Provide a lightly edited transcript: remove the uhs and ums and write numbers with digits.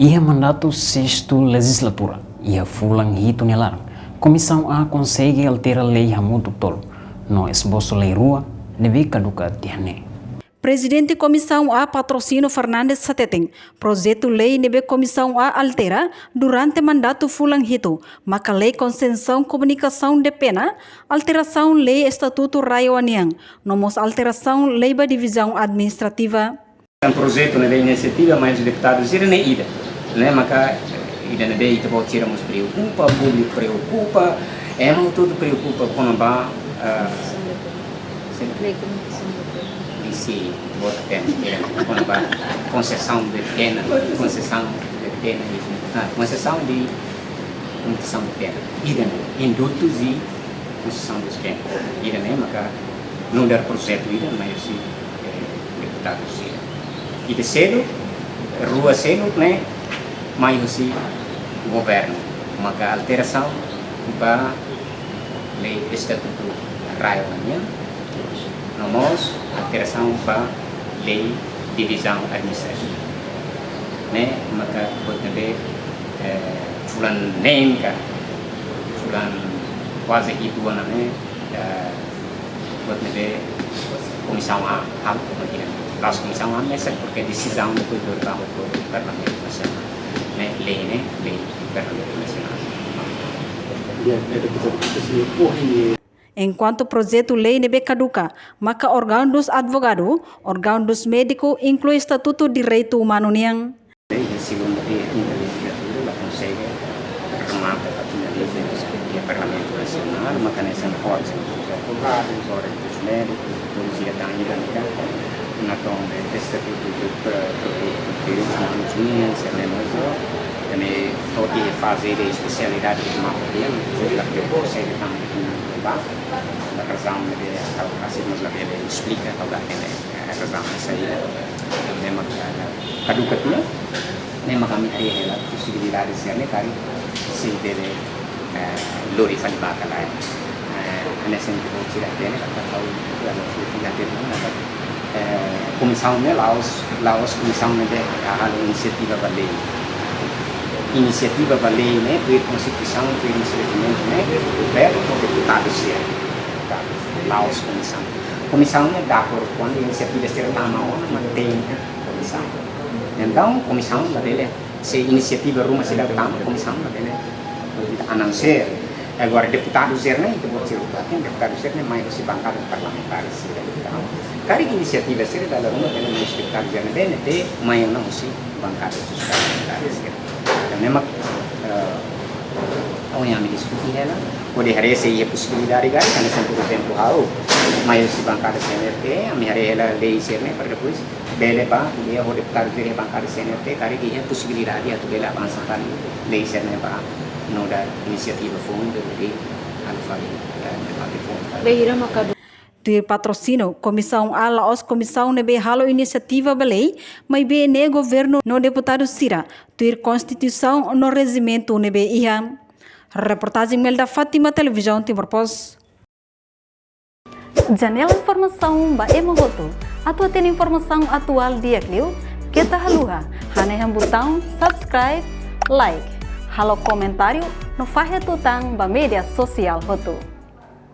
Ia mandato sexto legislatura, ia fulang hito nelarang. Comissão A consegue alterar lei hamudu tolo. No esboço lei rua, nebe caduca tiane. Presidente Comissão A Patrocínio Fernandes Sateteng, projeto lei nebe Comissão A altera durante mandato fulang hito, maka lei concessão comunicação de pena, alteração lei estatuto raio aniang, nomos alteração lei ba divisão administrativa. Um projeto nebe iniciativa mais deputados ir ne ida, né, maka ida nebe ita pode tirar nos preocupa, público preocupa, não tudo preocupa quando ba se bota pena, quando vai concessão de pena, concessão de pena ida indutos e concessão de pena, ida né, maka não dar projeto ida, mas se deputado se ida cedo, rua cedo, né, mas se governo, maka alteração para lei estatuto raio nomos alteração para lei divisão administrativa, né? Maka buat nebe fulan name ka, fulan quase itu namanya buat nebe comissão A hal kemudian las comissão A mesa porque decisão do parlamento nacional, né? Lei parlamento nacional. Enquanto projeto lei nebe caduca, maka órgão dos advogados, órgão dos médicos inclui estatuto direito humano niang. Segundo a legislatura, ela consegue remata a finalização do Parlamento Nacional, maka nessa ordem dos advogados, ordem dos médicos, polícia da Irânica, na tomada do estatuto dos direitos humanos niang, também todo que fazer a especialidade do mapa dele, ele consegue também a razão de assim mas lá ele explica toda a razão dessa aí mesmo caduca tuh memang kami hari lah possibilidade de ser cari se deve glorify bakal lain nesse sentido tidak ada kata tahu kalau tidak ada comissão Laos comissão de hal inisiativa balei né do constituição do instrumento né pelo deputado se Laos comissão né dá por quando inisiativa ser tamau mantém comissão então comissão dele se inisiativa rumah se dá tamau comissão dele anunciar agora deputado ser né itu buat deputado ser né mais se bancada parlamentar se então cada inisiativa ser dalam rumah dele mais deputado ser né de mais não se bancada parlamentar memang orang yang diskusi ela pode hari se ia possibilidade gari kan sempre tempo hau mas se bancada CNRT a minha ela lei ser né para depois bele ba dia ho deputado de bancada CNRT kari que é possibilidade atau bela avançar kan lei ser né para não dar iniciativa fundo de alfari de fundo Beira makado Tuir patrocínio, Comissão A Laos, Comissão nebe halo iniciativa belei, mas be ne governo no deputado Sira, tuir Constituição no regimento nebe iha. Reportagem Melda Fátima, Televisão Timor Post. Janela informação ba emogoto. Atua tem informação atual dia clio, kita haluha, haneham botão subscribe, like, halo comentário no fahe tutang ba media sosial hoto.